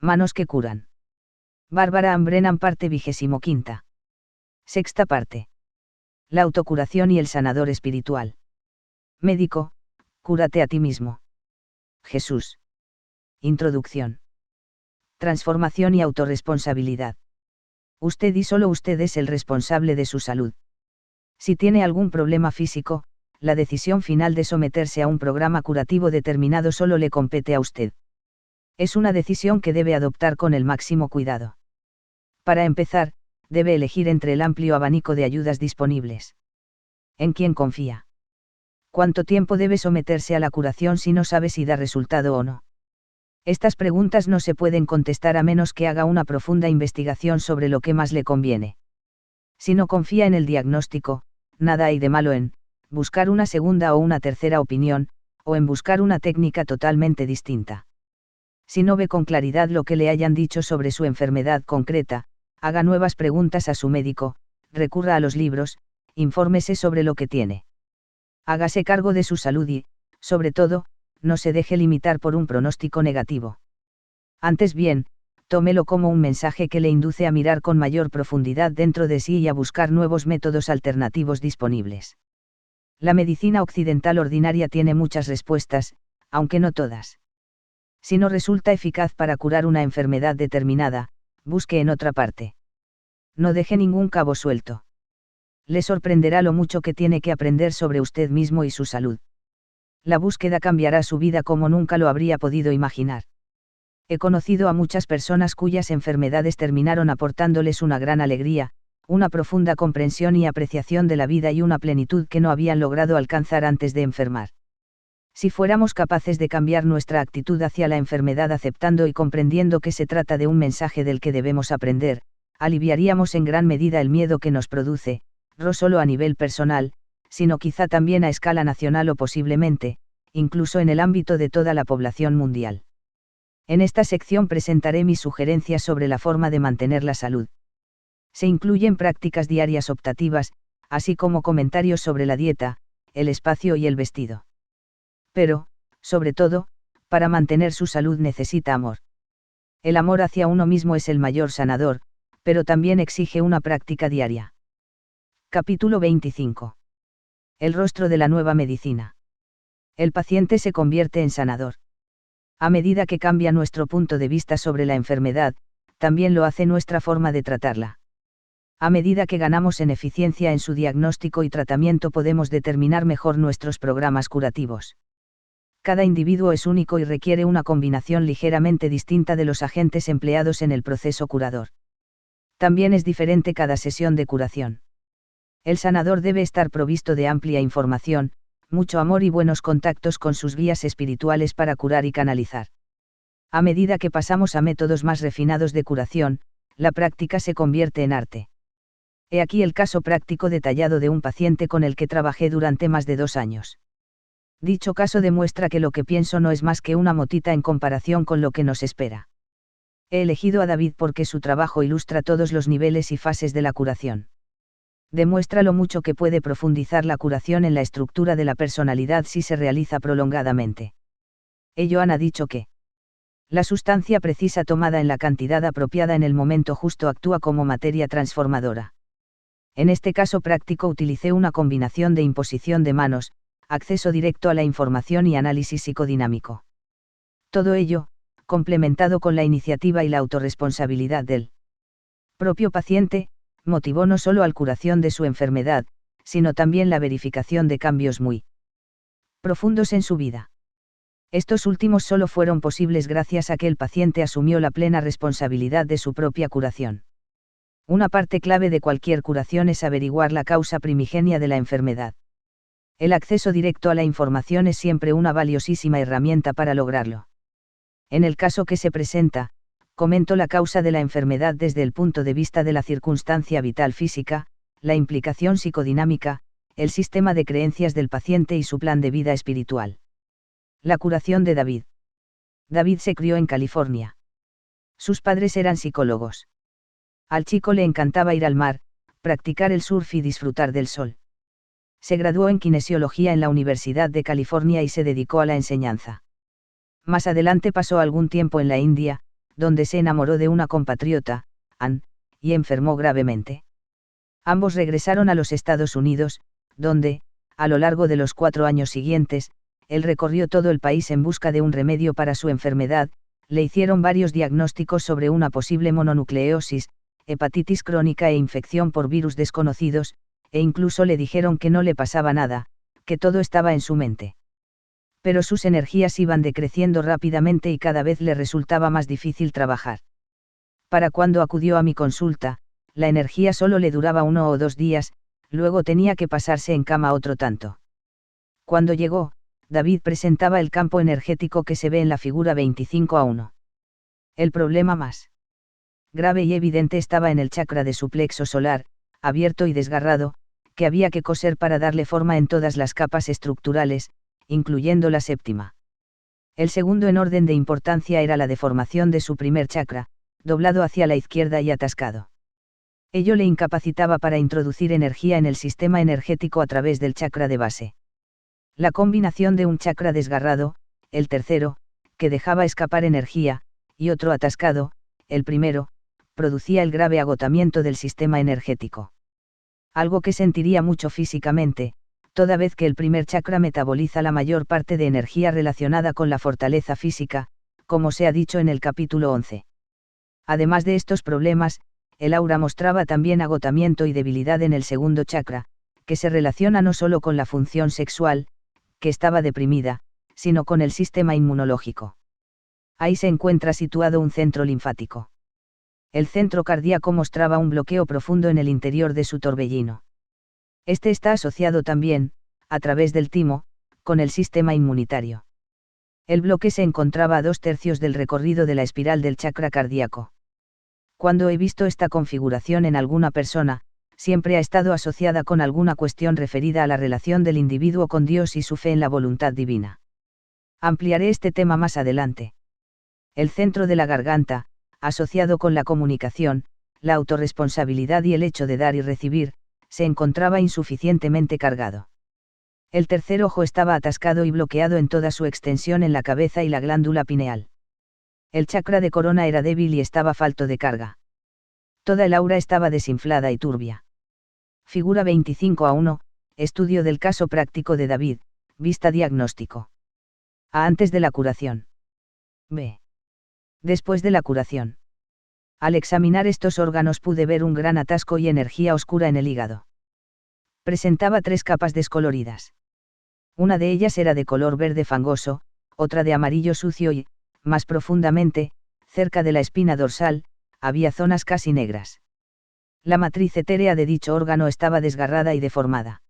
Manos que curan. Bárbara Ann Brennan, parte 25. Sexta parte. La autocuración y el sanador espiritual. Médico, cúrate a ti mismo. Jesús. Introducción. Transformación y autorresponsabilidad. Usted y solo usted es el responsable de su salud. Si tiene algún problema físico, la decisión final de someterse a un programa curativo determinado solo le compete a usted. Es una decisión que debe adoptar con el máximo cuidado. Para empezar, debe elegir entre el amplio abanico de ayudas disponibles. ¿En quién confía? ¿Cuánto tiempo debe someterse a la curación si no sabe si da resultado o no? Estas preguntas no se pueden contestar a menos que haga una profunda investigación sobre lo que más le conviene. Si no confía en el diagnóstico, nada hay de malo en buscar una segunda o una tercera opinión, o en buscar una técnica totalmente distinta. Si no ve con claridad lo que le hayan dicho sobre su enfermedad concreta, haga nuevas preguntas a su médico, recurra a los libros, infórmese sobre lo que tiene. Hágase cargo de su salud y, sobre todo, no se deje limitar por un pronóstico negativo. Antes bien, tómelo como un mensaje que le induce a mirar con mayor profundidad dentro de sí y a buscar nuevos métodos alternativos disponibles. La medicina occidental ordinaria tiene muchas respuestas, aunque no todas. Si no resulta eficaz para curar una enfermedad determinada, busque en otra parte. No deje ningún cabo suelto. Le sorprenderá lo mucho que tiene que aprender sobre usted mismo y su salud. La búsqueda cambiará su vida como nunca lo habría podido imaginar. He conocido a muchas personas cuyas enfermedades terminaron aportándoles una gran alegría, una profunda comprensión y apreciación de la vida y una plenitud que no habían logrado alcanzar antes de enfermar. Si fuéramos capaces de cambiar nuestra actitud hacia la enfermedad aceptando y comprendiendo que se trata de un mensaje del que debemos aprender, aliviaríamos en gran medida el miedo que nos produce, no solo a nivel personal, sino quizá también a escala nacional o posiblemente, incluso en el ámbito de toda la población mundial. En esta sección presentaré mis sugerencias sobre la forma de mantener la salud. Se incluyen prácticas diarias optativas, así como comentarios sobre la dieta, el espacio y el vestido. Pero, sobre todo, para mantener su salud necesita amor. El amor hacia uno mismo es el mayor sanador, pero también exige una práctica diaria. Capítulo 25. El rostro de la nueva medicina. El paciente se convierte en sanador. A medida que cambia nuestro punto de vista sobre la enfermedad, también lo hace nuestra forma de tratarla. A medida que ganamos en eficiencia en su diagnóstico y tratamiento podemos determinar mejor nuestros programas curativos. Cada individuo es único y requiere una combinación ligeramente distinta de los agentes empleados en el proceso curador. También es diferente cada sesión de curación. El sanador debe estar provisto de amplia información, mucho amor y buenos contactos con sus guías espirituales para curar y canalizar. A medida que pasamos a métodos más refinados de curación, la práctica se convierte en arte. He aquí el caso práctico detallado de un paciente con el que trabajé durante más de 2 años. Dicho caso demuestra que lo que pienso no es más que una motita en comparación con lo que nos espera. He elegido a David porque su trabajo ilustra todos los niveles y fases de la curación. Demuestra lo mucho que puede profundizar la curación en la estructura de la personalidad si se realiza prolongadamente. Joan ha dicho que la sustancia precisa tomada en la cantidad apropiada en el momento justo actúa como materia transformadora. En este caso práctico utilicé una combinación de imposición de manos, acceso directo a la información y análisis psicodinámico. Todo ello, complementado con la iniciativa y la autorresponsabilidad del propio paciente, motivó no solo la curación de su enfermedad, sino también la verificación de cambios muy profundos en su vida. Estos últimos solo fueron posibles gracias a que el paciente asumió la plena responsabilidad de su propia curación. Una parte clave de cualquier curación es averiguar la causa primigenia de la enfermedad. El acceso directo a la información es siempre una valiosísima herramienta para lograrlo. En el caso que se presenta, comento la causa de la enfermedad desde el punto de vista de la circunstancia vital física, la implicación psicodinámica, el sistema de creencias del paciente y su plan de vida espiritual. La curación de David. David se crió en California. Sus padres eran psicólogos. Al chico le encantaba ir al mar, practicar el surf y disfrutar del sol. Se graduó en kinesiología en la Universidad de California y se dedicó a la enseñanza. Más adelante pasó algún tiempo en la India, donde se enamoró de una compatriota, Ann, y enfermó gravemente. Ambos regresaron a los Estados Unidos, donde, a lo largo de los 4 años siguientes, él recorrió todo el país en busca de un remedio para su enfermedad. Le hicieron varios diagnósticos sobre una posible mononucleosis, hepatitis crónica e infección por virus desconocidos, e incluso le dijeron que no le pasaba nada, que todo estaba en su mente. Pero sus energías iban decreciendo rápidamente y cada vez le resultaba más difícil trabajar. Para cuando acudió a mi consulta, la energía solo le duraba 1 o 2 días, luego tenía que pasarse en cama otro tanto. Cuando llegó, David presentaba el campo energético que se ve en la figura 25A1. El problema más grave y evidente estaba en el chakra de su plexo solar, abierto y desgarrado, que había que coser para darle forma en todas las capas estructurales, incluyendo la séptima. El segundo en orden de importancia era la deformación de su primer chakra, doblado hacia la izquierda y atascado. Ello le incapacitaba para introducir energía en el sistema energético a través del chakra de base. La combinación de un chakra desgarrado, el tercero, que dejaba escapar energía, y otro atascado, el primero, producía el grave agotamiento del sistema energético. Algo que sentiría mucho físicamente, toda vez que el primer chakra metaboliza la mayor parte de energía relacionada con la fortaleza física, como se ha dicho en el capítulo 11. Además de estos problemas, el aura mostraba también agotamiento y debilidad en el segundo chakra, que se relaciona no solo con la función sexual, que estaba deprimida, sino con el sistema inmunológico. Ahí se encuentra situado un centro linfático. El centro cardíaco mostraba un bloqueo profundo en el interior de su torbellino. Este está asociado también, a través del timo, con el sistema inmunitario. El bloque se encontraba a 2/3 del recorrido de la espiral del chakra cardíaco. Cuando he visto esta configuración en alguna persona, siempre ha estado asociada con alguna cuestión referida a la relación del individuo con Dios y su fe en la voluntad divina. Ampliaré este tema más adelante. El centro de la garganta, asociado con la comunicación, la autorresponsabilidad y el hecho de dar y recibir, se encontraba insuficientemente cargado. El tercer ojo estaba atascado y bloqueado en toda su extensión en la cabeza y la glándula pineal. El chakra de corona era débil y estaba falto de carga. Toda el aura estaba desinflada y turbia. Figura 25A1, estudio del caso práctico de David, vista diagnóstico. A antes de la curación. B. Después de la curación. Al examinar estos órganos pude ver un gran atasco y energía oscura en el hígado. Presentaba 3 capas descoloridas. Una de ellas era de color verde fangoso, otra de amarillo sucio y, más profundamente, cerca de la espina dorsal, había zonas casi negras. La matriz etérea de dicho órgano estaba desgarrada y deformada.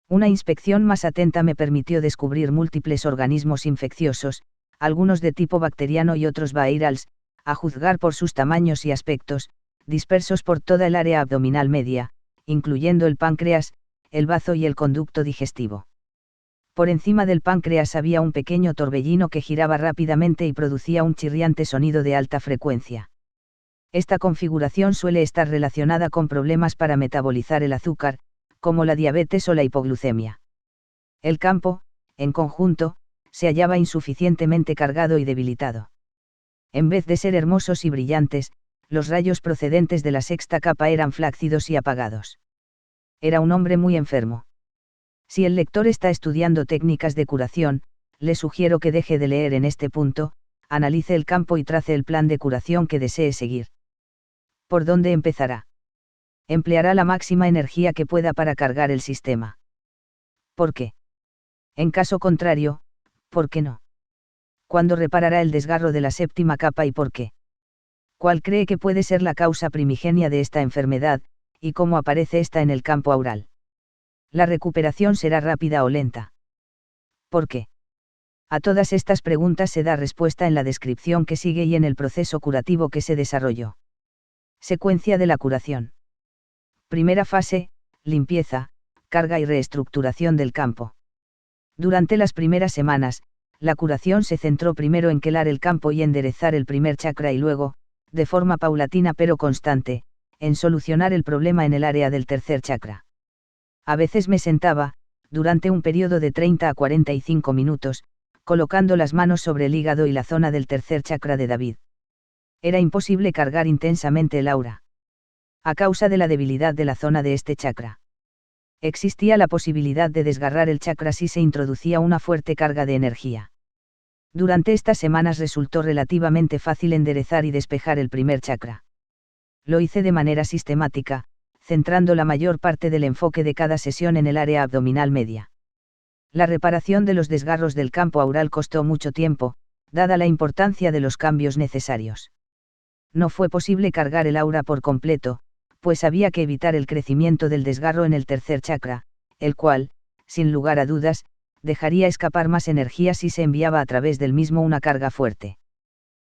Una inspección más atenta me permitió descubrir múltiples organismos infecciosos, algunos de tipo bacteriano y otros virales, a juzgar por sus tamaños y aspectos, dispersos por toda el área abdominal media, incluyendo el páncreas, el bazo y el conducto digestivo. Por encima del páncreas había un pequeño torbellino que giraba rápidamente y producía un chirriante sonido de alta frecuencia. Esta configuración suele estar relacionada con problemas para metabolizar el azúcar, como la diabetes o la hipoglucemia. El campo, en conjunto, se hallaba insuficientemente cargado y debilitado. En vez de ser hermosos y brillantes, los rayos procedentes de la sexta capa eran flácidos y apagados. Era un hombre muy enfermo. Si el lector está estudiando técnicas de curación, le sugiero que deje de leer en este punto, analice el campo y trace el plan de curación que desee seguir. ¿Por dónde empezará? Empleará la máxima energía que pueda para cargar el sistema. ¿Por qué? En caso contrario, ¿por qué no? ¿Cuándo reparará el desgarro de la séptima capa y por qué? ¿Cuál cree que puede ser la causa primigenia de esta enfermedad, y cómo aparece esta en el campo aural? ¿La recuperación será rápida o lenta? ¿Por qué? A todas estas preguntas se da respuesta en la descripción que sigue y en el proceso curativo que se desarrolló. Secuencia de la curación. Primera fase, limpieza, carga y reestructuración del campo. Durante las primeras semanas, la curación se centró primero en quelar el campo y enderezar el primer chakra y luego, de forma paulatina pero constante, en solucionar el problema en el área del tercer chakra. A veces me sentaba, durante un periodo de 30 a 45 minutos, colocando las manos sobre el hígado y la zona del tercer chakra de David. Era imposible cargar intensamente el aura. A causa de la debilidad de la zona de este chakra. Existía la posibilidad de desgarrar el chakra si se introducía una fuerte carga de energía. Durante estas semanas resultó relativamente fácil enderezar y despejar el primer chakra. Lo hice de manera sistemática, centrando la mayor parte del enfoque de cada sesión en el área abdominal media. La reparación de los desgarros del campo aural costó mucho tiempo, dada la importancia de los cambios necesarios. No fue posible cargar el aura por completo, pues había que evitar el crecimiento del desgarro en el tercer chakra, el cual, sin lugar a dudas, dejaría escapar más energía si se enviaba a través del mismo una carga fuerte.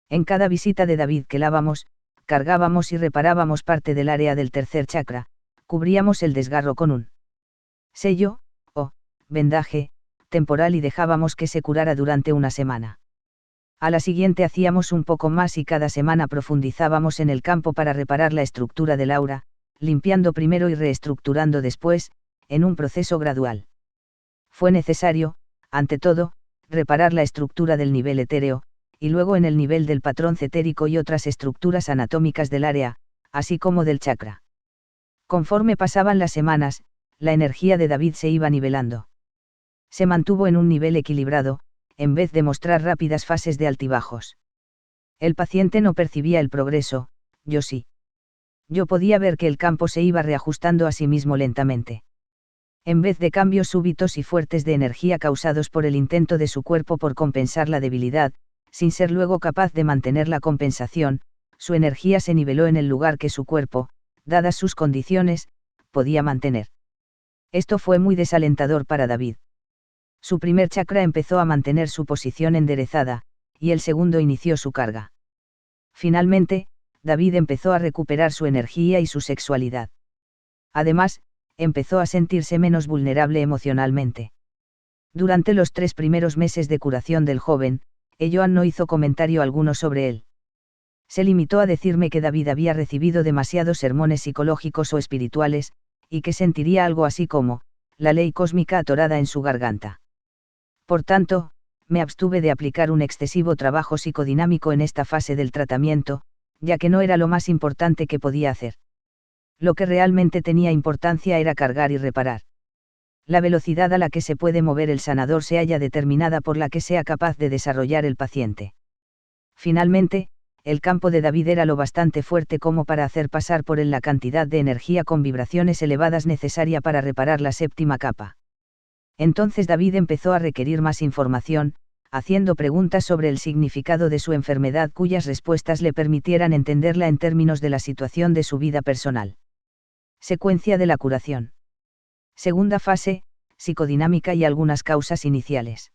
En cada visita de David que lavamos, cargábamos y reparábamos parte del área del tercer chakra, cubríamos el desgarro con un sello, o vendaje, temporal y dejábamos que se curara durante una semana. A la siguiente hacíamos un poco más y cada semana profundizábamos en el campo para reparar la estructura del aura, limpiando primero y reestructurando después, en un proceso gradual. Fue necesario, ante todo, reparar la estructura del nivel etéreo, y luego en el nivel del patrón cetérico y otras estructuras anatómicas del área, así como del chakra. Conforme pasaban las semanas, la energía de David se iba nivelando. Se mantuvo en un nivel equilibrado, en vez de mostrar rápidas fases de altibajos. El paciente no percibía el progreso, yo sí. Yo podía ver que el campo se iba reajustando a sí mismo lentamente. En vez de cambios súbitos y fuertes de energía causados por el intento de su cuerpo por compensar la debilidad, sin ser luego capaz de mantener la compensación, su energía se niveló en el lugar que su cuerpo, dadas sus condiciones, podía mantener. Esto fue muy desalentador para David. Su primer chakra empezó a mantener su posición enderezada, y el segundo inició su carga. Finalmente, David empezó a recuperar su energía y su sexualidad. Además, empezó a sentirse menos vulnerable emocionalmente. Durante los 3 primeros meses de curación del joven, Joan no hizo comentario alguno sobre él. Se limitó a decirme que David había recibido demasiados sermones psicológicos o espirituales, y que sentiría algo así como, la ley cósmica atorada en su garganta. Por tanto, me abstuve de aplicar un excesivo trabajo psicodinámico en esta fase del tratamiento, ya que no era lo más importante que podía hacer. Lo que realmente tenía importancia era cargar y reparar. La velocidad a la que se puede mover el sanador se halla determinada por la que sea capaz de desarrollar el paciente. Finalmente, el campo de David era lo bastante fuerte como para hacer pasar por él la cantidad de energía con vibraciones elevadas necesaria para reparar la séptima capa. Entonces David empezó a requerir más información, haciendo preguntas sobre el significado de su enfermedad cuyas respuestas le permitieran entenderla en términos de la situación de su vida personal. Secuencia de la curación. Segunda fase, psicodinámica y algunas causas iniciales.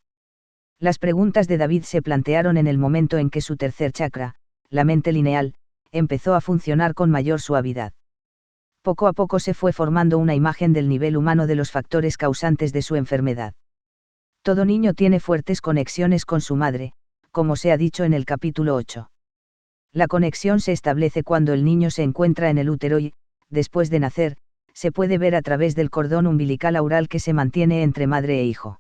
Las preguntas de David se plantearon en el momento en que su tercer chakra, la mente lineal, empezó a funcionar con mayor suavidad. Poco a poco se fue formando una imagen del nivel humano de los factores causantes de su enfermedad. Todo niño tiene fuertes conexiones con su madre, como se ha dicho en el capítulo 8. La conexión se establece cuando el niño se encuentra en el útero y, después de nacer, se puede ver a través del cordón umbilical aural que se mantiene entre madre e hijo.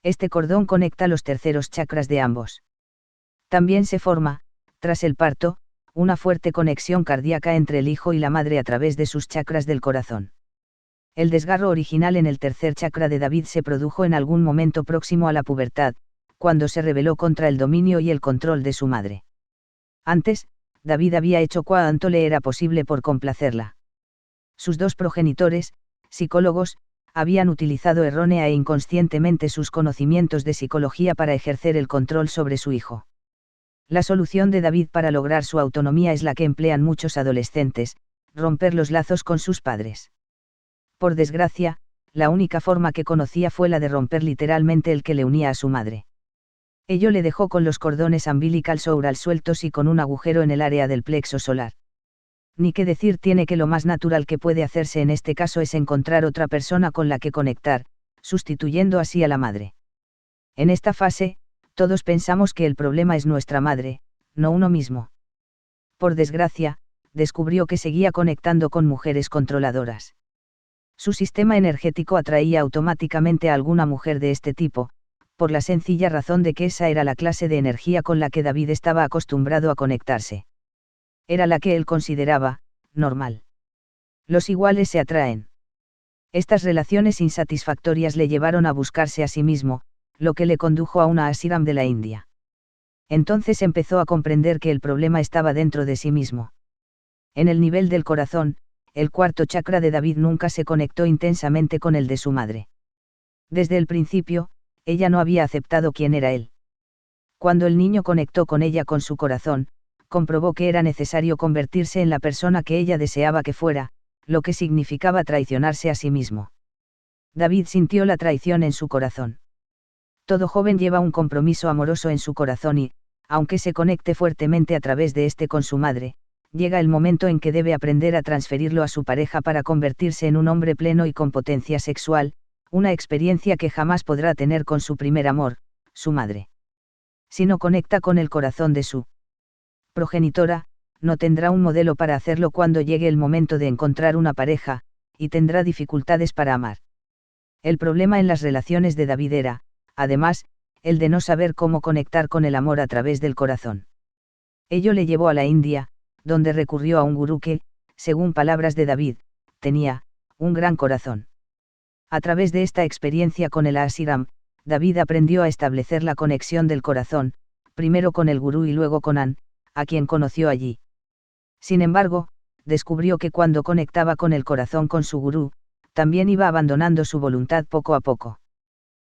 Este cordón conecta los terceros chakras de ambos. También se forma, tras el parto, una fuerte conexión cardíaca entre el hijo y la madre a través de sus chakras del corazón. El desgarro original en el tercer chakra de David se produjo en algún momento próximo a la pubertad, cuando se rebeló contra el dominio y el control de su madre. Antes, David había hecho cuanto le era posible por complacerla. Sus 2 progenitores, psicólogos, habían utilizado errónea e inconscientemente sus conocimientos de psicología para ejercer el control sobre su hijo. La solución de David para lograr su autonomía es la que emplean muchos adolescentes, romper los lazos con sus padres. Por desgracia, la única forma que conocía fue la de romper literalmente el que le unía a su madre. Ello le dejó con los cordones umbilicals oral sueltos y con un agujero en el área del plexo solar. Ni qué decir tiene que lo más natural que puede hacerse en este caso es encontrar otra persona con la que conectar, sustituyendo así a la madre. En esta fase, todos pensamos que el problema es nuestra madre, no uno mismo. Por desgracia, descubrió que seguía conectando con mujeres controladoras. Su sistema energético atraía automáticamente a alguna mujer de este tipo, por la sencilla razón de que esa era la clase de energía con la que David estaba acostumbrado a conectarse. Era la que él consideraba normal. Los iguales se atraen. Estas relaciones insatisfactorias le llevaron a buscarse a sí mismo, lo que le condujo a una ashram de la India. Entonces empezó a comprender que el problema estaba dentro de sí mismo. En el nivel del corazón, el cuarto chakra de David nunca se conectó intensamente con el de su madre. Desde el principio, ella no había aceptado quién era él. Cuando el niño conectó con ella con su corazón, comprobó que era necesario convertirse en la persona que ella deseaba que fuera, lo que significaba traicionarse a sí mismo. David sintió la traición en su corazón. Todo joven lleva un compromiso amoroso en su corazón y, aunque se conecte fuertemente a través de este con su madre, llega el momento en que debe aprender a transferirlo a su pareja para convertirse en un hombre pleno y con potencia sexual, una experiencia que jamás podrá tener con su primer amor, su madre. Si no conecta con el corazón de su progenitora, no tendrá un modelo para hacerlo cuando llegue el momento de encontrar una pareja, y tendrá dificultades para amar. El problema en las relaciones de David era, además, el de no saber cómo conectar con el amor a través del corazón. Ello le llevó a la India, donde recurrió a un gurú que, según palabras de David, tenía un gran corazón. A través de esta experiencia con el ashram, David aprendió a establecer la conexión del corazón, primero con el gurú y luego con An, a quien conoció allí. Sin embargo, descubrió que cuando conectaba con el corazón con su gurú, también iba abandonando su voluntad poco a poco.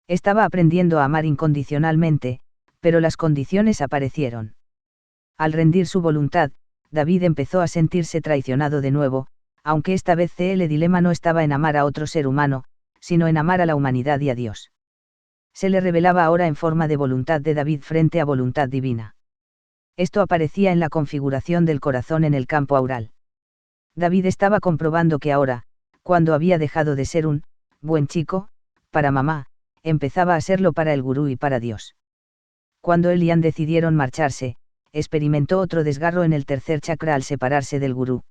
Estaba aprendiendo a amar incondicionalmente, pero las condiciones aparecieron. Al rendir su voluntad, David empezó a sentirse traicionado de nuevo, aunque esta vez el dilema no estaba en amar a otro ser humano, sino en amar a la humanidad y a Dios. Se le revelaba ahora en forma de voluntad de David frente a voluntad divina. Esto aparecía en la configuración del corazón en el campo aural. David estaba comprobando que ahora, cuando había dejado de ser un buen chico para mamá, empezaba a serlo para el gurú y para Dios. Cuando él y Ann decidieron marcharse, experimentó otro desgarro en el tercer chakra al separarse del gurú.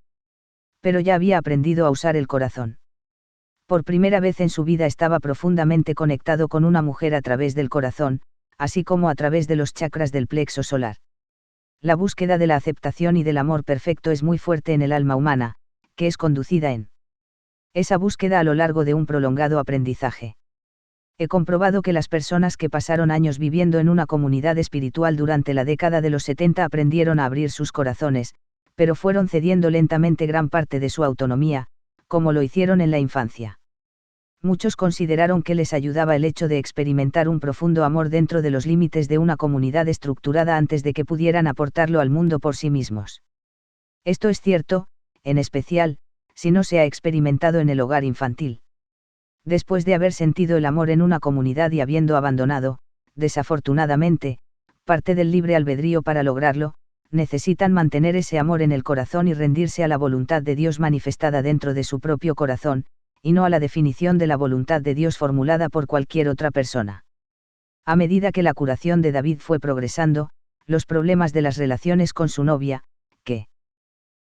Pero ya había aprendido a usar el corazón. Por primera vez en su vida estaba profundamente conectado con una mujer a través del corazón, así como a través de los chakras del plexo solar. La búsqueda de la aceptación y del amor perfecto es muy fuerte en el alma humana, que es conducida en esa búsqueda a lo largo de un prolongado aprendizaje. He comprobado que las personas que pasaron años viviendo en una comunidad espiritual durante la década de los 70 aprendieron a abrir sus corazones, pero fueron cediendo lentamente gran parte de su autonomía, como lo hicieron en la infancia. Muchos consideraron que les ayudaba el hecho de experimentar un profundo amor dentro de los límites de una comunidad estructurada antes de que pudieran aportarlo al mundo por sí mismos. Esto es cierto, en especial, si no se ha experimentado en el hogar infantil. Después de haber sentido el amor en una comunidad y habiendo abandonado, desafortunadamente, parte del libre albedrío para lograrlo, necesitan mantener ese amor en el corazón y rendirse a la voluntad de Dios manifestada dentro de su propio corazón, y no a la definición de la voluntad de Dios formulada por cualquier otra persona. A medida que la curación de David fue progresando, los problemas de las relaciones con su novia, que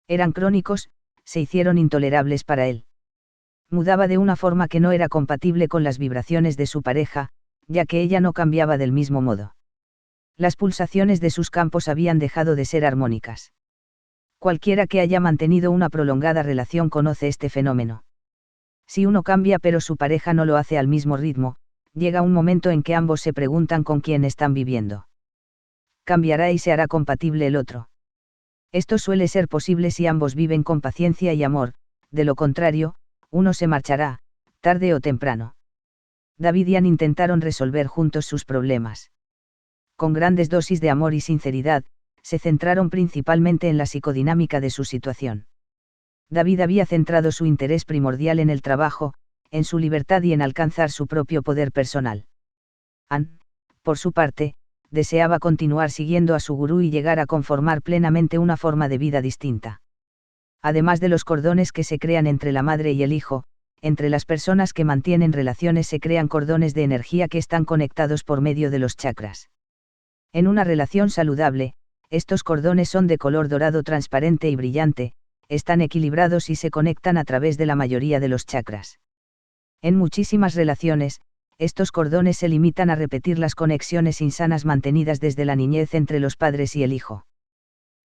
eran crónicos, se hicieron intolerables para él. Mudaba de una forma que no era compatible con las vibraciones de su pareja, ya que ella no cambiaba del mismo modo. Las pulsaciones de sus campos habían dejado de ser armónicas. Cualquiera que haya mantenido una prolongada relación conoce este fenómeno. Si uno cambia pero su pareja no lo hace al mismo ritmo, llega un momento en que ambos se preguntan con quién están viviendo. Cambiará y se hará compatible el otro. Esto suele ser posible si ambos viven con paciencia y amor, de lo contrario, uno se marchará, tarde o temprano. David y Ann intentaron resolver juntos sus problemas. Con grandes dosis de amor y sinceridad, se centraron principalmente en la psicodinámica de su situación. David había centrado su interés primordial en el trabajo, en su libertad y en alcanzar su propio poder personal. Ann, por su parte, deseaba continuar siguiendo a su gurú y llegar a conformar plenamente una forma de vida distinta. Además de los cordones que se crean entre la madre y el hijo, entre las personas que mantienen relaciones se crean cordones de energía que están conectados por medio de los chakras. En una relación saludable, estos cordones son de color dorado transparente y brillante, están equilibrados y se conectan a través de la mayoría de los chakras. En muchísimas relaciones, estos cordones se limitan a repetir las conexiones insanas mantenidas desde la niñez entre los padres y el hijo.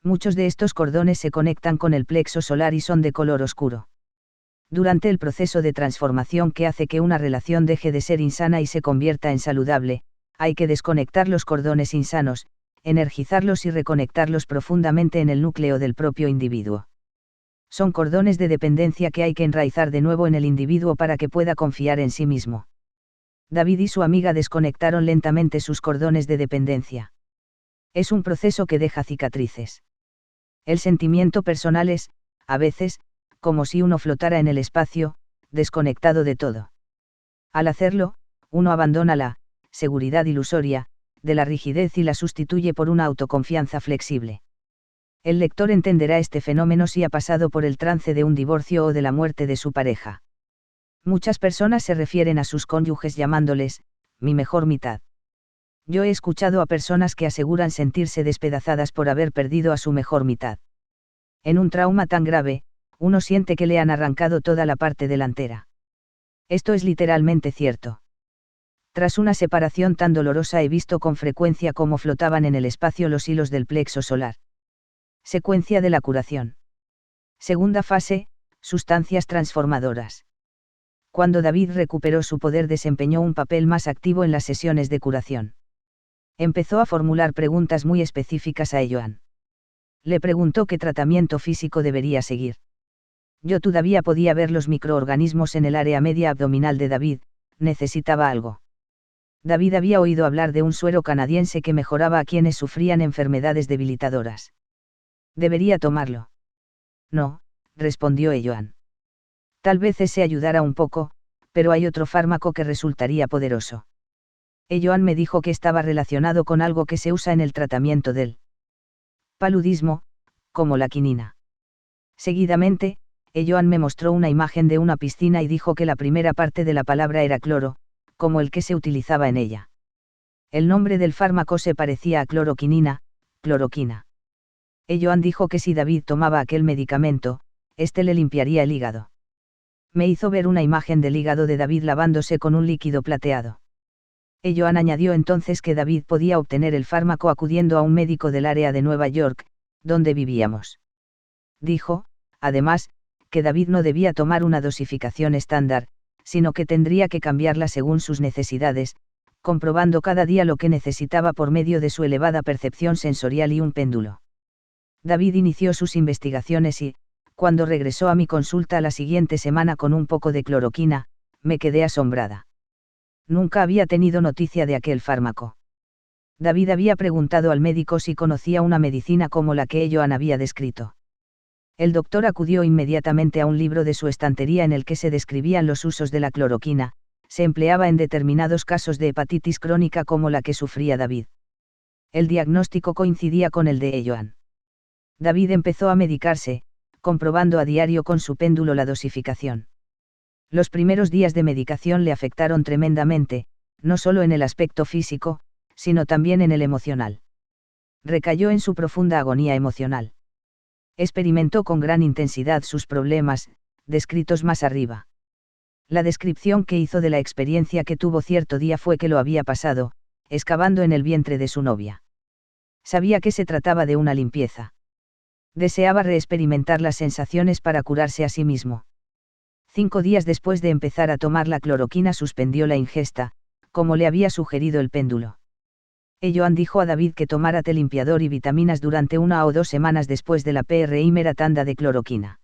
Muchos de estos cordones se conectan con el plexo solar y son de color oscuro. Durante el proceso de transformación que hace que una relación deje de ser insana y se convierta en saludable, hay que desconectar los cordones insanos, energizarlos y reconectarlos profundamente en el núcleo del propio individuo. Son cordones de dependencia que hay que enraizar de nuevo en el individuo para que pueda confiar en sí mismo. David y su amiga desconectaron lentamente sus cordones de dependencia. Es un proceso que deja cicatrices. El sentimiento personal es, a veces, como si uno flotara en el espacio, desconectado de todo. Al hacerlo, uno abandona la seguridad ilusoria de la rigidez y la sustituye por una autoconfianza flexible. El lector entenderá este fenómeno si ha pasado por el trance de un divorcio o de la muerte de su pareja. Muchas personas se refieren a sus cónyuges llamándoles mi mejor mitad. Yo he escuchado a personas que aseguran sentirse despedazadas por haber perdido a su mejor mitad. En un trauma tan grave, uno siente que le han arrancado toda la parte delantera. Esto es literalmente cierto. Tras una separación tan dolorosa he visto con frecuencia cómo flotaban en el espacio los hilos del plexo solar. Secuencia de la curación. Segunda fase, sustancias transformadoras. Cuando David recuperó su poder desempeñó un papel más activo en las sesiones de curación. Empezó a formular preguntas muy específicas a Joan. Le preguntó qué tratamiento físico debería seguir. Yo todavía podía ver los microorganismos en el área media abdominal de David, necesitaba algo. David había oído hablar de un suero canadiense que mejoraba a quienes sufrían enfermedades debilitadoras. ¿Debería tomarlo? No, respondió Joan. Tal vez ese ayudara un poco, pero hay otro fármaco que resultaría poderoso. Joan me dijo que estaba relacionado con algo que se usa en el tratamiento del paludismo, como la quinina. Seguidamente, Joan me mostró una imagen de una piscina y dijo que la primera parte de la palabra era cloro, como el que se utilizaba en ella. El nombre del fármaco se parecía a cloroquinina, cloroquina. Joan dijo que si David tomaba aquel medicamento, este le limpiaría el hígado. Me hizo ver una imagen del hígado de David lavándose con un líquido plateado. Joan añadió entonces que David podía obtener el fármaco acudiendo a un médico del área de Nueva York, donde vivíamos. Dijo, además, que David no debía tomar una dosificación estándar, sino que tendría que cambiarla según sus necesidades, comprobando cada día lo que necesitaba por medio de su elevada percepción sensorial y un péndulo. David inició sus investigaciones y, cuando regresó a mi consulta la siguiente semana con un poco de cloroquina, me quedé asombrada. Nunca había tenido noticia de aquel fármaco. David había preguntado al médico si conocía una medicina como la que Joan había descrito. El doctor acudió inmediatamente a un libro de su estantería en el que se describían los usos de la cloroquina, se empleaba en determinados casos de hepatitis crónica como la que sufría David. El diagnóstico coincidía con el de Joan. David empezó a medicarse, comprobando a diario con su péndulo la dosificación. Los primeros días de medicación le afectaron tremendamente, no solo en el aspecto físico, sino también en el emocional. Recayó en su profunda agonía emocional. Experimentó con gran intensidad sus problemas, descritos más arriba. La descripción que hizo de la experiencia que tuvo cierto día fue que lo había pasado, excavando en el vientre de su novia. Sabía que se trataba de una limpieza. Deseaba reexperimentar las sensaciones para curarse a sí mismo. 5 días después de empezar a tomar la cloroquina suspendió la ingesta, como le había sugerido el péndulo. Joan dijo a David que tomara té limpiador y vitaminas durante 1 o 2 semanas después de la primera tanda de cloroquina.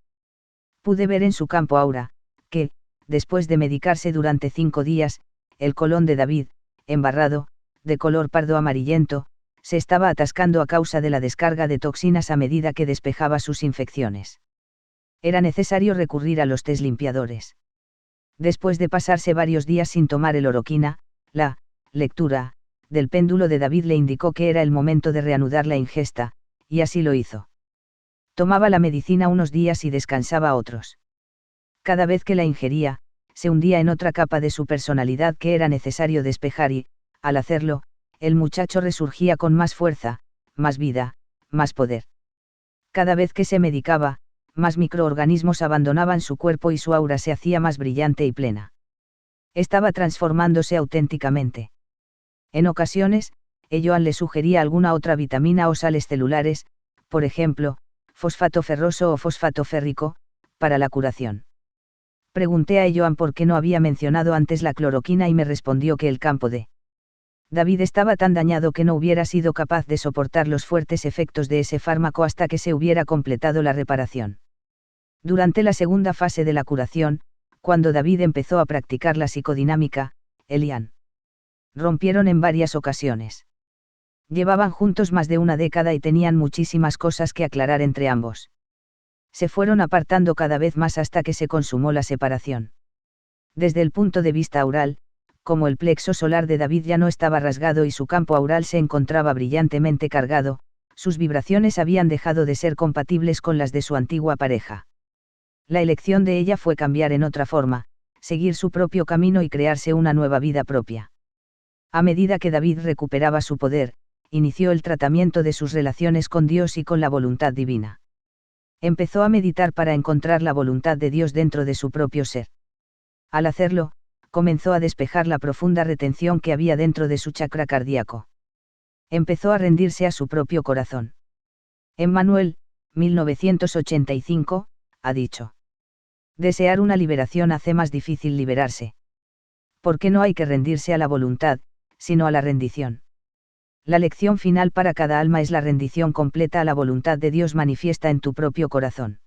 Pude ver en su campo aura, que, después de medicarse durante 5 días, el colon de David, embarrado, de color pardo amarillento, se estaba atascando a causa de la descarga de toxinas a medida que despejaba sus infecciones. Era necesario recurrir a los tés limpiadores. Después de pasarse varios días sin tomar el oroquina, la lectura del péndulo de David le indicó que era el momento de reanudar la ingesta, y así lo hizo. Tomaba la medicina unos días y descansaba otros. Cada vez que la ingería, se hundía en otra capa de su personalidad que era necesario despejar y, al hacerlo, el muchacho resurgía con más fuerza, más vida, más poder. Cada vez que se medicaba, más microorganismos abandonaban su cuerpo y su aura se hacía más brillante y plena. Estaba transformándose auténticamente. En ocasiones, Joan le sugería alguna otra vitamina o sales celulares, por ejemplo, fosfato ferroso o fosfato férrico, para la curación. Pregunté a Joan por qué no había mencionado antes la cloroquina y me respondió que el campo de David estaba tan dañado que no hubiera sido capaz de soportar los fuertes efectos de ese fármaco hasta que se hubiera completado la reparación. Durante la segunda fase de la curación, cuando David empezó a practicar la psicodinámica, él y Ann rompieron en varias ocasiones. Llevaban juntos más de una década y tenían muchísimas cosas que aclarar entre ambos. Se fueron apartando cada vez más hasta que se consumó la separación. Desde el punto de vista aural, como el plexo solar de David ya no estaba rasgado y su campo aural se encontraba brillantemente cargado, sus vibraciones habían dejado de ser compatibles con las de su antigua pareja. La elección de ella fue cambiar en otra forma, seguir su propio camino y crearse una nueva vida propia. A medida que David recuperaba su poder, inició el tratamiento de sus relaciones con Dios y con la voluntad divina. Empezó a meditar para encontrar la voluntad de Dios dentro de su propio ser. Al hacerlo, comenzó a despejar la profunda retención que había dentro de su chakra cardíaco. Empezó a rendirse a su propio corazón. Emmanuel, 1985, ha dicho: desear una liberación hace más difícil liberarse. Porque no hay que rendirse a la voluntad, sino a la rendición. La lección final para cada alma es la rendición completa a la voluntad de Dios manifiesta en tu propio corazón.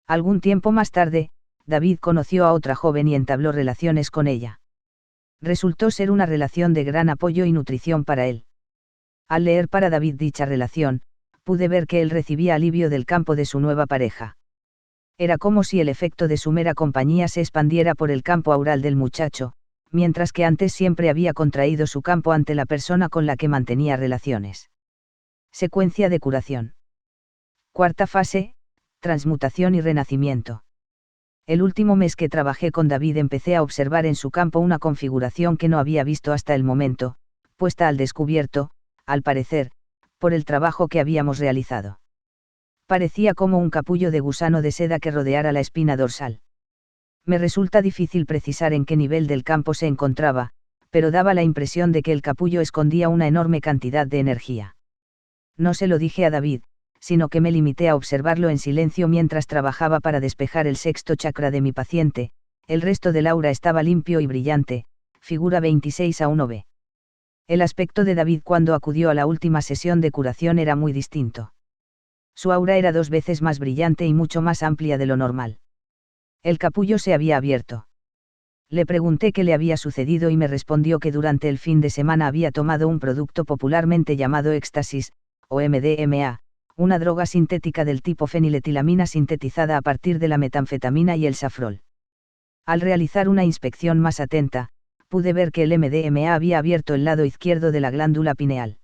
Algún tiempo más tarde, David conoció a otra joven y entabló relaciones con ella. Resultó ser una relación de gran apoyo y nutrición para él. Al leer para David dicha relación, pude ver que él recibía alivio del campo de su nueva pareja. Era como si el efecto de su mera compañía se expandiera por el campo aural del muchacho, mientras que antes siempre había contraído su campo ante la persona con la que mantenía relaciones. Secuencia de curación. Cuarta fase, transmutación y renacimiento. El último mes que trabajé con David empecé a observar en su campo una configuración que no había visto hasta el momento, puesta al descubierto, al parecer, por el trabajo que habíamos realizado. Parecía como un capullo de gusano de seda que rodeara la espina dorsal. Me resulta difícil precisar en qué nivel del campo se encontraba, pero daba la impresión de que el capullo escondía una enorme cantidad de energía. No se lo dije a David, sino que me limité a observarlo en silencio mientras trabajaba para despejar el sexto chakra de mi paciente. El resto del aura estaba limpio y brillante, figura 26 a 1b. El aspecto de David cuando acudió a la última sesión de curación era muy distinto. Su aura era 2 veces más brillante y mucho más amplia de lo normal. El capullo se había abierto. Le pregunté qué le había sucedido y me respondió que durante el fin de semana había tomado un producto popularmente llamado éxtasis, o MDMA, una droga sintética del tipo feniletilamina sintetizada a partir de la metanfetamina y el safrol. Al realizar una inspección más atenta, pude ver que el MDMA había abierto el lado izquierdo de la glándula pineal.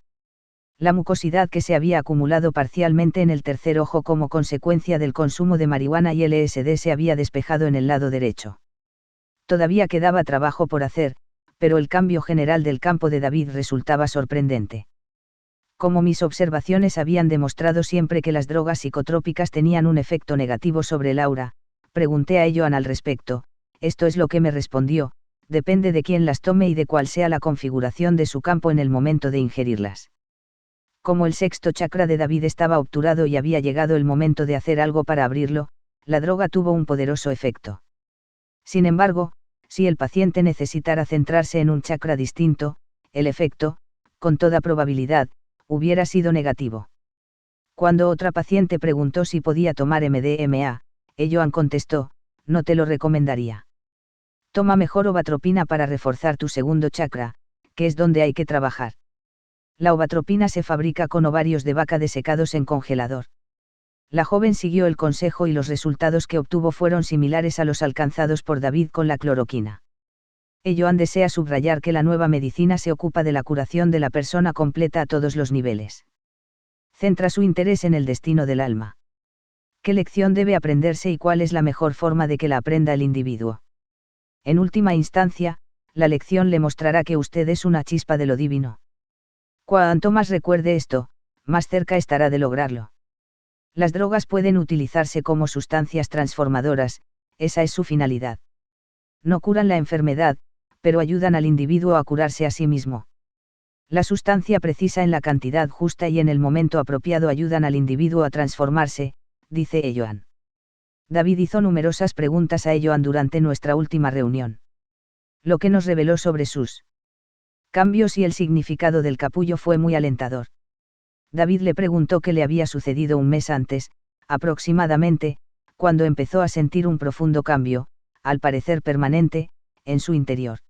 La mucosidad que se había acumulado parcialmente en el tercer ojo como consecuencia del consumo de marihuana y LSD se había despejado en el lado derecho. Todavía quedaba trabajo por hacer, pero el cambio general del campo de David resultaba sorprendente. Como mis observaciones habían demostrado siempre que las drogas psicotrópicas tenían un efecto negativo sobre el aura, pregunté a Joan al respecto. Esto es lo que me respondió: depende de quién las tome y de cuál sea la configuración de su campo en el momento de ingerirlas. Como el sexto chakra de David estaba obturado y había llegado el momento de hacer algo para abrirlo, la droga tuvo un poderoso efecto. Sin embargo, si el paciente necesitara centrarse en un chakra distinto, el efecto, con toda probabilidad, hubiera sido negativo. Cuando otra paciente preguntó si podía tomar MDMA, Joan contestó: no te lo recomendaría. Toma mejor ovatropina para reforzar tu segundo chakra, que es donde hay que trabajar. La ovatropina se fabrica con ovarios de vaca desecados en congelador. La joven siguió el consejo y los resultados que obtuvo fueron similares a los alcanzados por David con la cloroquina. Joan desea subrayar que la nueva medicina se ocupa de la curación de la persona completa a todos los niveles. Centra su interés en el destino del alma. ¿Qué lección debe aprenderse y cuál es la mejor forma de que la aprenda el individuo? En última instancia, la lección le mostrará que usted es una chispa de lo divino. Cuanto más recuerde esto, más cerca estará de lograrlo. Las drogas pueden utilizarse como sustancias transformadoras, esa es su finalidad. No curan la enfermedad, pero ayudan al individuo a curarse a sí mismo. La sustancia precisa en la cantidad justa y en el momento apropiado ayudan al individuo a transformarse, dice Elloan. David hizo numerosas preguntas a Elloan durante nuestra última reunión. Lo que nos reveló sobre sus cambios y el significado del capullo fue muy alentador. David le preguntó qué le había sucedido un mes antes, aproximadamente, cuando empezó a sentir un profundo cambio, al parecer permanente, en su interior.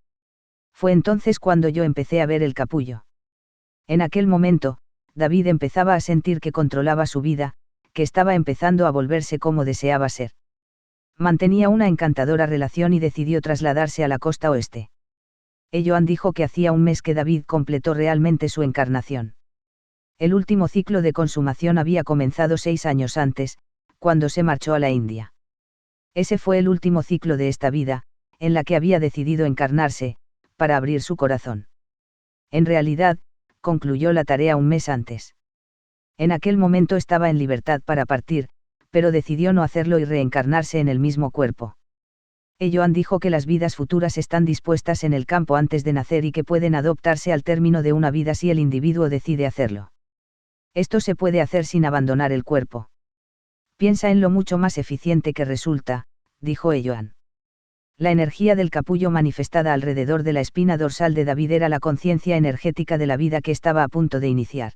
Fue entonces cuando yo empecé a ver el capullo. En aquel momento, David empezaba a sentir que controlaba su vida, que estaba empezando a volverse como deseaba ser. Mantenía una encantadora relación y decidió trasladarse a la costa oeste. Elloan dijo que hacía un mes que David completó realmente su encarnación. El último ciclo de consumación había comenzado 6 años antes, cuando se marchó a la India. Ese fue el último ciclo de esta vida, en la que había decidido encarnarse, para abrir su corazón. En realidad, concluyó la tarea un mes antes. En aquel momento estaba en libertad para partir, pero decidió no hacerlo y reencarnarse en el mismo cuerpo. Elloan dijo que las vidas futuras están dispuestas en el campo antes de nacer y que pueden adoptarse al término de una vida si el individuo decide hacerlo. Esto se puede hacer sin abandonar el cuerpo. Piensa en lo mucho más eficiente que resulta, dijo Elloan. La energía del capullo manifestada alrededor de la espina dorsal de David era la conciencia energética de la vida que estaba a punto de iniciar.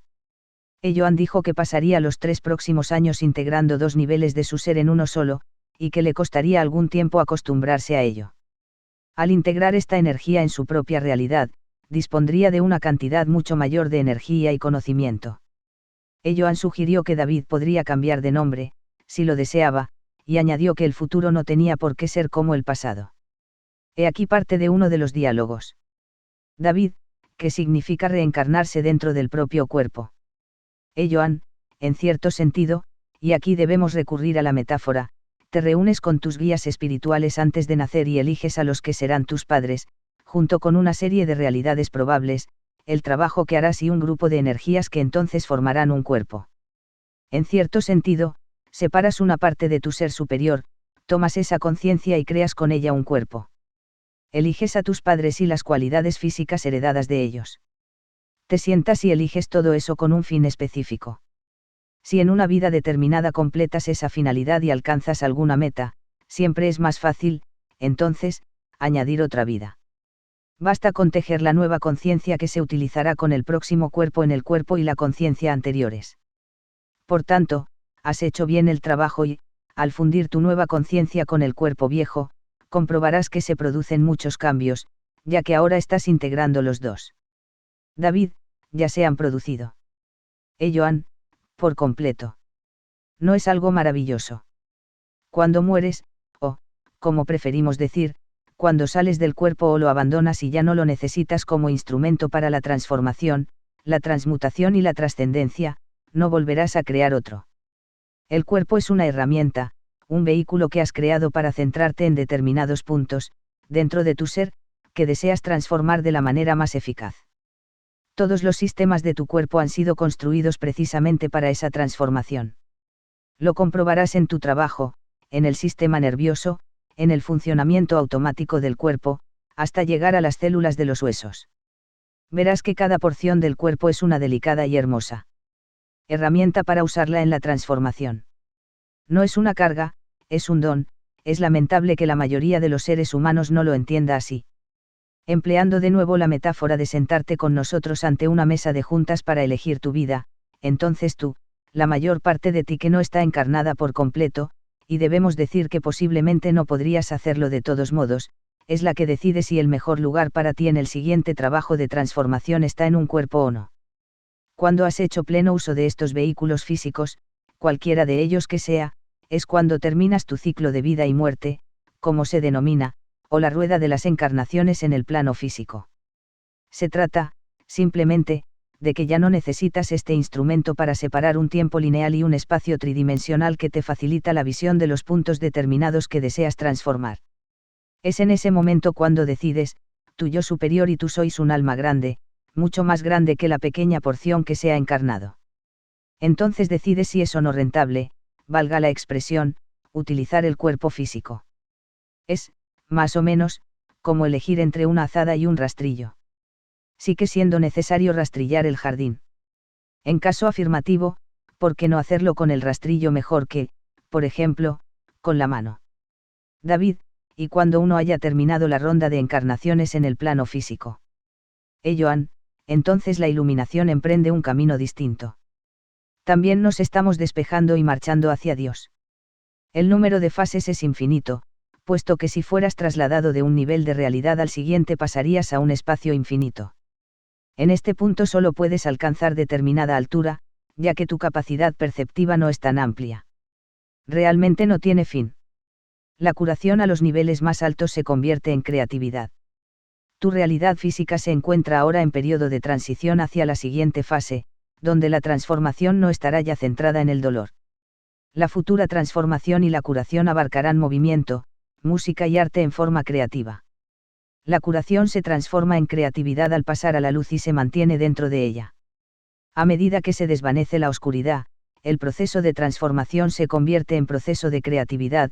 Elloan dijo que pasaría los 3 próximos años integrando 2 niveles de su ser en uno solo, y que le costaría algún tiempo acostumbrarse a ello. Al integrar esta energía en su propia realidad, dispondría de una cantidad mucho mayor de energía y conocimiento. Elloan sugirió que David podría cambiar de nombre, si lo deseaba, y añadió que el futuro no tenía por qué ser como el pasado. He aquí parte de uno de los diálogos. David, ¿qué significa reencarnarse dentro del propio cuerpo? Elloan, en cierto sentido, y aquí debemos recurrir a la metáfora, te reúnes con tus guías espirituales antes de nacer y eliges a los que serán tus padres, junto con una serie de realidades probables, el trabajo que harás y un grupo de energías que entonces formarán un cuerpo. En cierto sentido, separas una parte de tu ser superior, tomas esa conciencia y creas con ella un cuerpo. Eliges a tus padres y las cualidades físicas heredadas de ellos. Te sientas y eliges todo eso con un fin específico. Si en una vida determinada completas esa finalidad y alcanzas alguna meta, siempre es más fácil, entonces, añadir otra vida. Basta con tejer la nueva conciencia que se utilizará con el próximo cuerpo en el cuerpo y la conciencia anteriores. Por tanto, has hecho bien el trabajo y, al fundir tu nueva conciencia con el cuerpo viejo, comprobarás que se producen muchos cambios, ya que ahora estás integrando los dos. David, ya se han producido. Elloan, por completo. ¿No es algo maravilloso? Cuando mueres, o, como preferimos decir, cuando sales del cuerpo o lo abandonas y ya no lo necesitas como instrumento para la transformación, la transmutación y la trascendencia, no volverás a crear otro. El cuerpo es una herramienta, un vehículo que has creado para centrarte en determinados puntos, dentro de tu ser, que deseas transformar de la manera más eficaz. Todos los sistemas de tu cuerpo han sido construidos precisamente para esa transformación. Lo comprobarás en tu trabajo, en el sistema nervioso, en el funcionamiento automático del cuerpo, hasta llegar a las células de los huesos. Verás que cada porción del cuerpo es una delicada y hermosa herramienta para usarla en la transformación. No es una carga, es un don. Es lamentable que la mayoría de los seres humanos no lo entienda así. Empleando de nuevo la metáfora de sentarte con nosotros ante una mesa de juntas para elegir tu vida, entonces tú, la mayor parte de ti que no está encarnada por completo, y debemos decir que posiblemente no podrías hacerlo de todos modos, es la que decide si el mejor lugar para ti en el siguiente trabajo de transformación está en un cuerpo o no. Cuando has hecho pleno uso de estos vehículos físicos, cualquiera de ellos que sea, es cuando terminas tu ciclo de vida y muerte, como se denomina, o la rueda de las encarnaciones en el plano físico. Se trata, simplemente, de que ya no necesitas este instrumento para separar un tiempo lineal y un espacio tridimensional que te facilita la visión de los puntos determinados que deseas transformar. Es en ese momento cuando decides, tu yo superior y tú sois un alma grande, mucho más grande que la pequeña porción que se ha encarnado. Entonces decides si es o no rentable, valga la expresión, utilizar el cuerpo físico. Es, más o menos, como elegir entre una azada y un rastrillo. Sigue siendo necesario rastrillar el jardín. En caso afirmativo, ¿por qué no hacerlo con el rastrillo mejor que, por ejemplo, con la mano? David, y cuando uno haya terminado la ronda de encarnaciones en el plano físico. Joan, entonces la iluminación emprende un camino distinto. También nos estamos despejando y marchando hacia Dios. El número de fases es infinito, puesto que si fueras trasladado de un nivel de realidad al siguiente pasarías a un espacio infinito. En este punto solo puedes alcanzar determinada altura, ya que tu capacidad perceptiva no es tan amplia. Realmente no tiene fin. La curación a los niveles más altos se convierte en creatividad. Tu realidad física se encuentra ahora en periodo de transición hacia la siguiente fase, donde la transformación no estará ya centrada en el dolor. La futura transformación y la curación abarcarán movimiento, música y arte en forma creativa. La curación se transforma en creatividad al pasar a la luz y se mantiene dentro de ella. A medida que se desvanece la oscuridad, el proceso de transformación se convierte en proceso de creatividad,